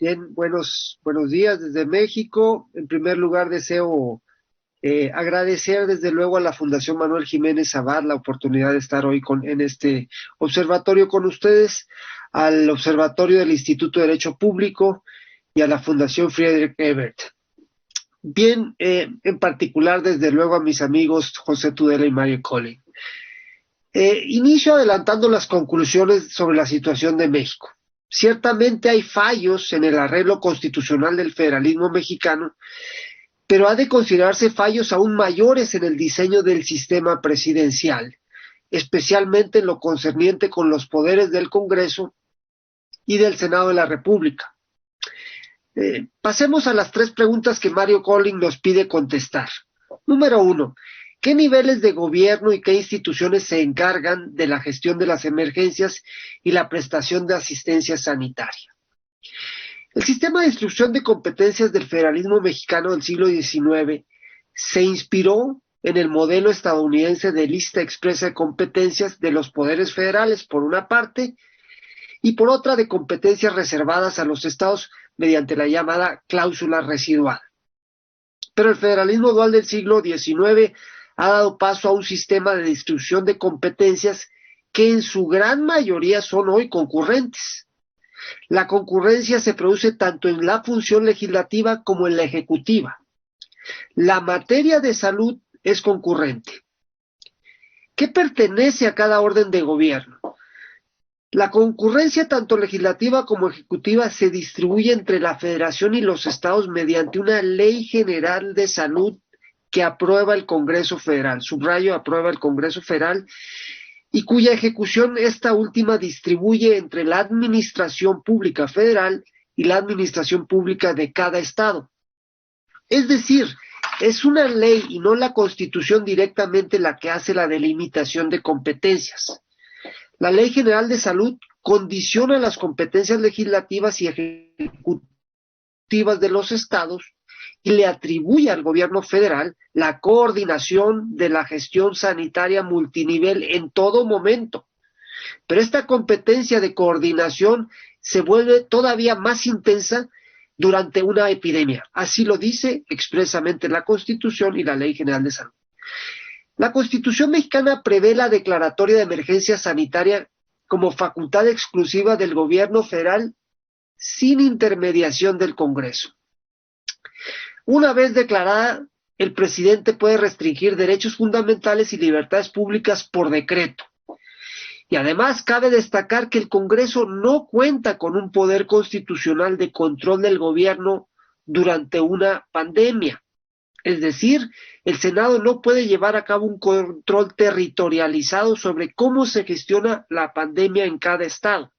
Bien, buenos días desde México. En primer lugar, deseo agradecer desde luego a la Fundación Manuel Jiménez Abad la oportunidad de estar hoy en este observatorio con ustedes, al Observatorio del Instituto de Derecho Público y a la Fundación Friedrich Ebert. Bien, en particular, desde luego, a mis amigos José Tudela y Mario Collin. Inicio adelantando las conclusiones sobre la situación de México. Ciertamente hay fallos en el arreglo constitucional del federalismo mexicano, pero ha de considerarse fallos aún mayores en el diseño del sistema presidencial, especialmente en lo concerniente con los poderes del Congreso y del Senado de la República. Pasemos a las tres preguntas que Mario Collin nos pide contestar. Número 1. ¿Qué niveles de gobierno y qué instituciones se encargan de la gestión de las emergencias y la prestación de asistencia sanitaria? El sistema de distribución de competencias del federalismo mexicano del siglo XIX se inspiró en el modelo estadounidense de lista expresa de competencias de los poderes federales, por una parte, y por otra de competencias reservadas a los estados mediante la llamada cláusula residual. Pero el federalismo dual del siglo XIX ha dado paso a un sistema de distribución de competencias que en su gran mayoría son hoy concurrentes. La concurrencia se produce tanto en la función legislativa como en la ejecutiva. La materia de salud es concurrente. ¿Qué pertenece a cada orden de gobierno? La concurrencia tanto legislativa como ejecutiva se distribuye entre la Federación y los estados mediante una Ley General de Salud que aprueba el Congreso Federal, subrayo, aprueba el Congreso Federal, y cuya ejecución esta última distribuye entre la administración pública federal y la administración pública de cada estado. Es decir, es una ley y no la Constitución directamente la que hace la delimitación de competencias. La Ley General de Salud condiciona las competencias legislativas y ejecutivas de los estados y le atribuye al gobierno federal la coordinación de la gestión sanitaria multinivel en todo momento. Pero esta competencia de coordinación se vuelve todavía más intensa durante una epidemia. Así lo dice expresamente la Constitución y la Ley General de Salud. La Constitución mexicana prevé la declaratoria de emergencia sanitaria como facultad exclusiva del gobierno federal sin intermediación del Congreso. Una vez declarada, el presidente puede restringir derechos fundamentales y libertades públicas por decreto. Y además cabe destacar que el Congreso no cuenta con un poder constitucional de control del gobierno durante una pandemia. Es decir, el Senado no puede llevar a cabo un control territorializado sobre cómo se gestiona la pandemia en cada estado.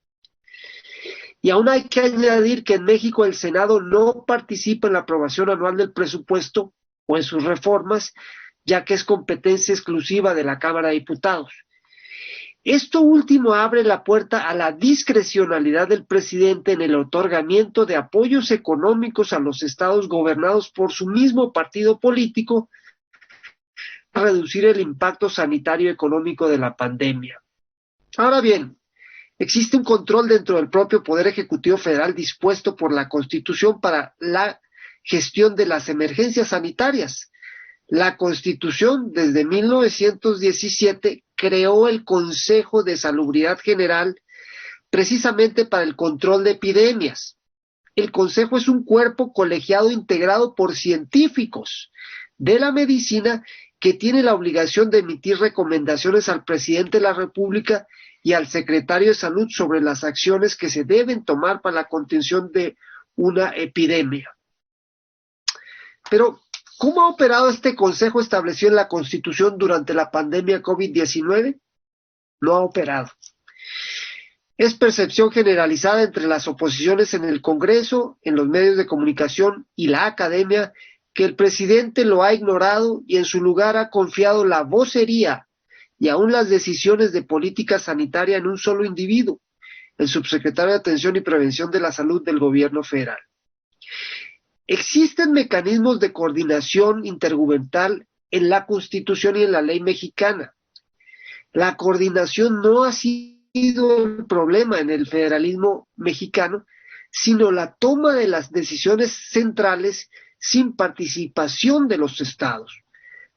Y aún hay que añadir que en México el Senado no participa en la aprobación anual del presupuesto o en sus reformas, ya que es competencia exclusiva de la Cámara de Diputados. Esto último abre la puerta a la discrecionalidad del presidente en el otorgamiento de apoyos económicos a los estados gobernados por su mismo partido político para reducir el impacto sanitario y económico de la pandemia. Ahora bien, existe un control dentro del propio Poder Ejecutivo Federal dispuesto por la Constitución para la gestión de las emergencias sanitarias. La Constitución, desde 1917, creó el Consejo de Salubridad General precisamente para el control de epidemias. El Consejo es un cuerpo colegiado integrado por científicos de la medicina que tiene la obligación de emitir recomendaciones al presidente de la República y al secretario de Salud sobre las acciones que se deben tomar para la contención de una epidemia. Pero, ¿cómo ha operado este Consejo establecido en la Constitución durante la pandemia COVID-19? No ha operado. Es percepción generalizada entre las oposiciones en el Congreso, en los medios de comunicación y la academia que el presidente lo ha ignorado y en su lugar ha confiado la vocería y aún las decisiones de política sanitaria en un solo individuo, el subsecretario de Atención y Prevención de la Salud del Gobierno Federal. Existen mecanismos de coordinación intergubernamental en la Constitución y en la ley mexicana. La coordinación no ha sido el problema en el federalismo mexicano, sino la toma de las decisiones centrales sin participación de los estados.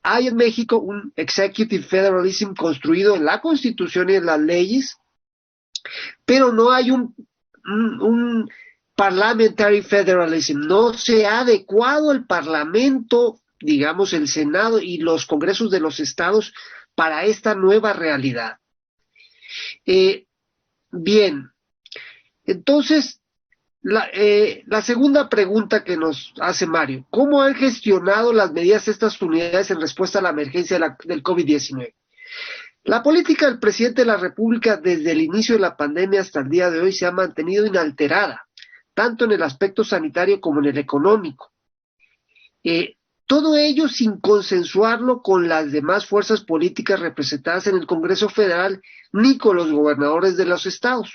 Hay en México un executive federalism construido en la Constitución y en las leyes, pero no hay un parliamentary federalism, no se ha adecuado el Parlamento, digamos el Senado y los congresos de los estados para esta nueva realidad. Bien, entonces la segunda pregunta que nos hace Mario: ¿cómo han gestionado las medidas estas unidades en respuesta a la emergencia del COVID-19? La política del presidente de la República desde el inicio de la pandemia hasta el día de hoy se ha mantenido inalterada, tanto en el aspecto sanitario como en el económico. Todo ello sin consensuarlo con las demás fuerzas políticas representadas en el Congreso Federal ni con los gobernadores de los estados.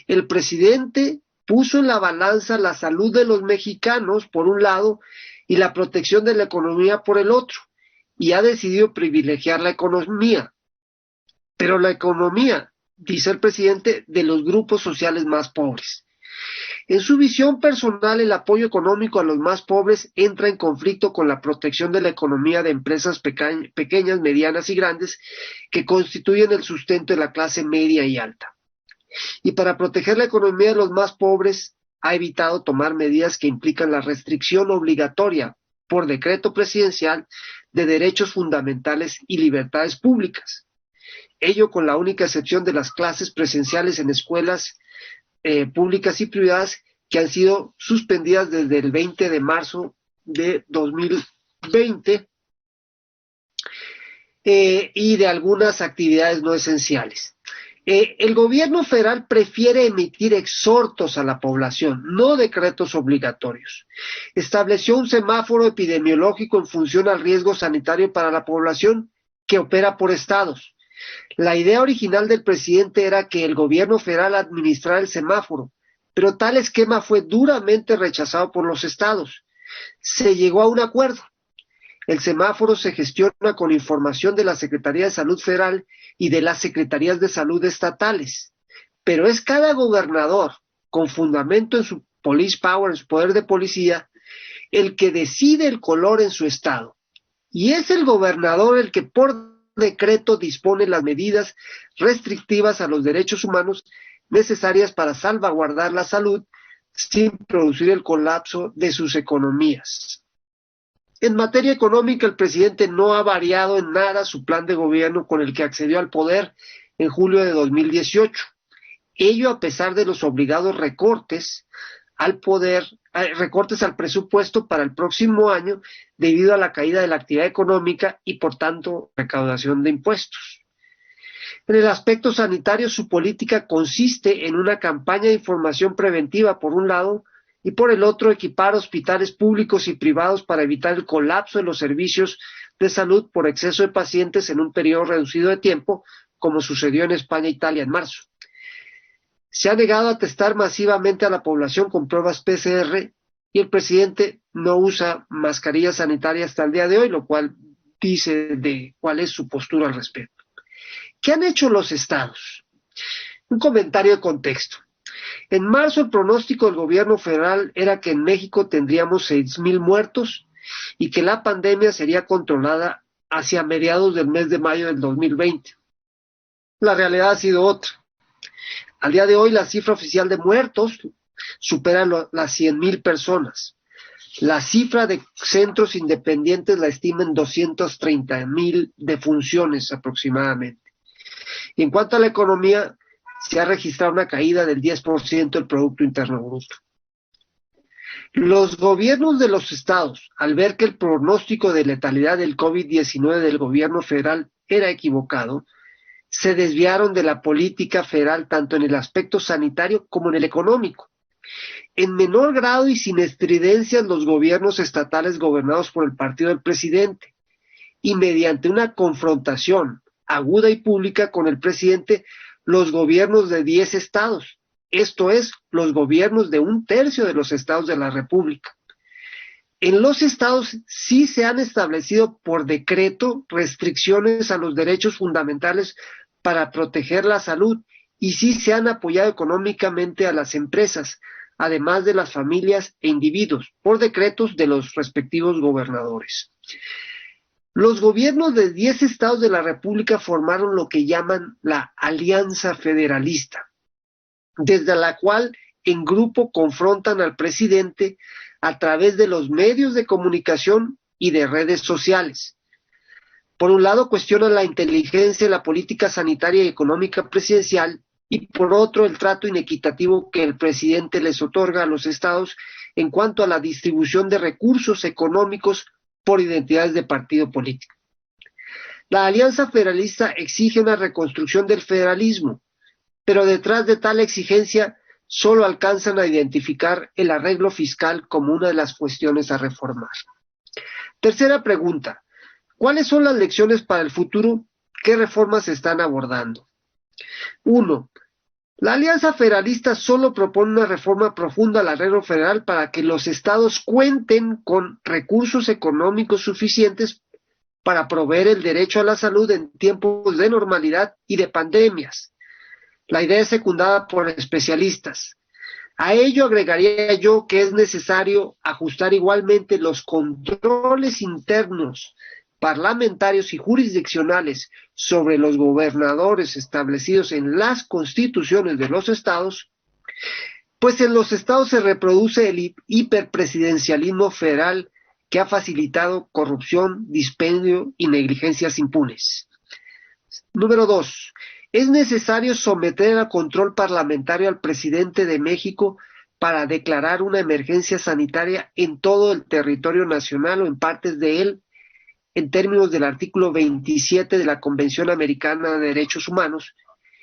El presidente puso en la balanza la salud de los mexicanos por un lado y la protección de la economía por el otro, y ha decidido privilegiar la economía. Pero la economía, dice el presidente, de los grupos sociales más pobres. En su visión personal, el apoyo económico a los más pobres entra en conflicto con la protección de la economía de empresas pequeñas, medianas y grandes que constituyen el sustento de la clase media y alta. Y para proteger la economía de los más pobres, ha evitado tomar medidas que implican la restricción obligatoria por decreto presidencial de derechos fundamentales y libertades públicas. Ello con la única excepción de las clases presenciales en escuelas públicas y privadas que han sido suspendidas desde el 20 de marzo de 2020 y de algunas actividades no esenciales. El gobierno federal prefiere emitir exhortos a la población, no decretos obligatorios. Estableció un semáforo epidemiológico en función al riesgo sanitario para la población que opera por estados. La idea original del presidente era que el gobierno federal administrara el semáforo, pero tal esquema fue duramente rechazado por los estados. Se llegó a un acuerdo. El semáforo se gestiona con información de la Secretaría de Salud Federal y de las Secretarías de Salud estatales, pero es cada gobernador, con fundamento en su police power, en su poder de policía, el que decide el color en su estado. Y es el gobernador el que por decreto dispone las medidas restrictivas a los derechos humanos necesarias para salvaguardar la salud sin producir el colapso de sus economías. En materia económica, el presidente no ha variado en nada su plan de gobierno con el que accedió al poder en julio de 2018. Ello a pesar de los obligados recortes al presupuesto para el próximo año debido a la caída de la actividad económica y por tanto recaudación de impuestos. En el aspecto sanitario, su política consiste en una campaña de información preventiva por un lado y por el otro equipar hospitales públicos y privados para evitar el colapso de los servicios de salud por exceso de pacientes en un periodo reducido de tiempo, como sucedió en España e Italia en marzo. Se ha negado a testar masivamente a la población con pruebas PCR y el presidente no usa mascarilla sanitaria hasta el día de hoy, lo cual dice de cuál es su postura al respecto. ¿Qué han hecho los estados? Un comentario de contexto. En marzo el pronóstico del gobierno federal era que en México tendríamos 6,000 muertos y que la pandemia sería controlada hacia mediados del mes de mayo del 2020. La realidad ha sido otra. Al día de hoy la cifra oficial de muertos supera las 100,000 personas. La cifra de centros independientes la estima en 230,000 defunciones aproximadamente. Y en cuanto a la economía, se ha registrado una caída del 10% del Producto Interno Bruto. Los gobiernos de los estados, al ver que el pronóstico de letalidad del COVID-19 del gobierno federal era equivocado, se desviaron de la política federal tanto en el aspecto sanitario como en el económico. En menor grado y sin estridencias los gobiernos estatales gobernados por el partido del presidente, y mediante una confrontación aguda y pública con el presidente, los gobiernos de 10 estados, esto es, los gobiernos de 1/3 de los estados de la República. En los estados sí se han establecido por decreto restricciones a los derechos fundamentales para proteger la salud y sí se han apoyado económicamente a las empresas, además de las familias e individuos, por decretos de los respectivos gobernadores. Los gobiernos de 10 estados de la República formaron lo que llaman la Alianza Federalista, desde la cual en grupo confrontan al presidente a través de los medios de comunicación y de redes sociales. Por un lado, cuestionan la inteligencia y la política sanitaria y económica presidencial, y por otro, el trato inequitativo que el presidente les otorga a los estados en cuanto a la distribución de recursos económicos por identidades de partido político. La Alianza Federalista exige una reconstrucción del federalismo, pero detrás de tal exigencia solo alcanzan a identificar el arreglo fiscal como una de las cuestiones a reformar. Tercera pregunta: ¿cuáles son las lecciones para el futuro? ¿Qué reformas se están abordando? 1. La Alianza Federalista solo propone una reforma profunda al arreglo federal para que los estados cuenten con recursos económicos suficientes para proveer el derecho a la salud en tiempos de normalidad y de pandemias. La idea es secundada por especialistas. A ello agregaría yo que es necesario ajustar igualmente los controles internos, parlamentarios y jurisdiccionales sobre los gobernadores establecidos en las constituciones de los estados, pues en los estados se reproduce el hiperpresidencialismo federal que ha facilitado corrupción, dispendio y negligencias impunes. Número 2. Es necesario someter a control parlamentario al presidente de México para declarar una emergencia sanitaria en todo el territorio nacional o en partes de él, en términos del artículo 27 de la Convención Americana de Derechos Humanos,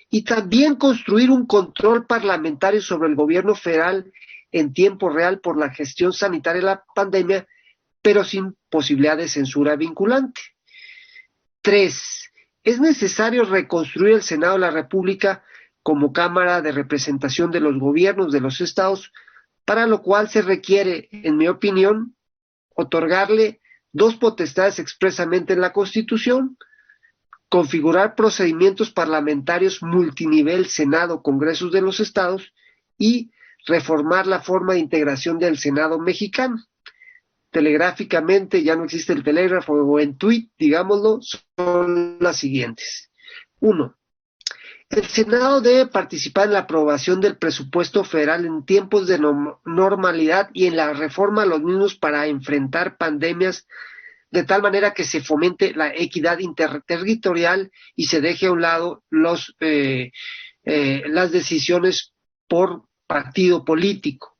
y también construir un control parlamentario sobre el gobierno federal en tiempo real por la gestión sanitaria de la pandemia, pero sin posibilidad de censura vinculante. 3. Es necesario reconstruir el Senado de la República como Cámara de Representación de los gobiernos de los estados, para lo cual se requiere, en mi opinión, otorgarle 2 potestades expresamente en la Constitución: configurar procedimientos parlamentarios multinivel Senado, Congresos de los estados, y reformar la forma de integración del Senado mexicano. Telegráficamente, ya no existe el telégrafo, o en tweet, digámoslo, son las siguientes. 1. El Senado debe participar en la aprobación del presupuesto federal en tiempos de normalidad y en la reforma a los mismos para enfrentar pandemias, de tal manera que se fomente la equidad interterritorial y se deje a un lado las decisiones por partido político.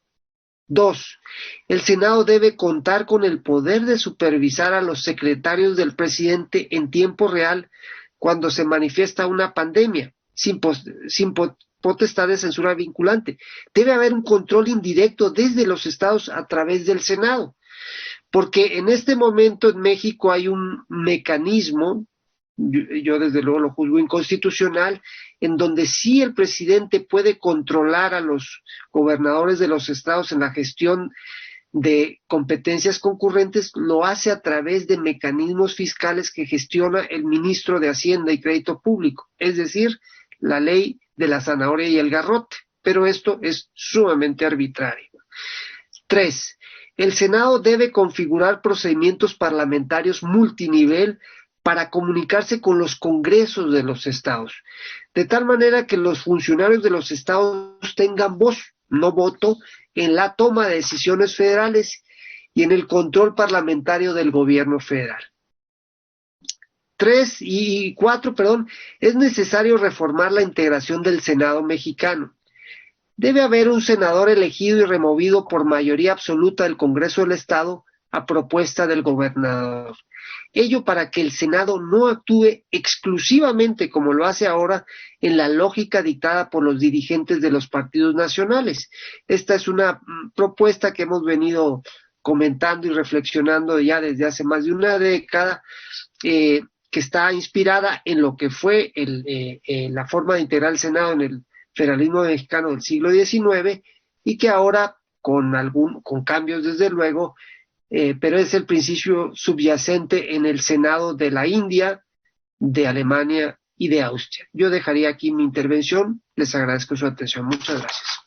2. El Senado debe contar con el poder de supervisar a los secretarios del presidente en tiempo real cuando se manifiesta una pandemia, sin potestad de censura vinculante. Debe haber un control indirecto desde los estados a través del Senado, porque en este momento en México hay un mecanismo, yo desde luego lo juzgo inconstitucional, en donde sí el presidente puede controlar a los gobernadores de los estados en la gestión de competencias concurrentes, lo hace a través de mecanismos fiscales que gestiona el ministro de Hacienda y Crédito Público, es decir, la ley de la zanahoria y el garrote, pero esto es sumamente arbitrario. 3. El Senado debe configurar procedimientos parlamentarios multinivel para comunicarse con los congresos de los estados, de tal manera que los funcionarios de los estados tengan voz, no voto, en la toma de decisiones federales y en el control parlamentario del gobierno federal. 4, es necesario reformar la integración del Senado mexicano. Debe haber un senador elegido y removido por mayoría absoluta del Congreso del Estado a propuesta del gobernador. Ello para que el Senado no actúe exclusivamente, como lo hace ahora, en la lógica dictada por los dirigentes de los partidos nacionales. Esta es una propuesta que hemos venido comentando y reflexionando ya desde hace más de una década, que está inspirada en lo que fue la forma de integrar el Senado en el federalismo mexicano del siglo XIX, y que ahora, con cambios desde luego, pero es el principio subyacente en el Senado de la India, de Alemania y de Austria. Yo dejaría aquí mi intervención. Les agradezco su atención. Muchas gracias.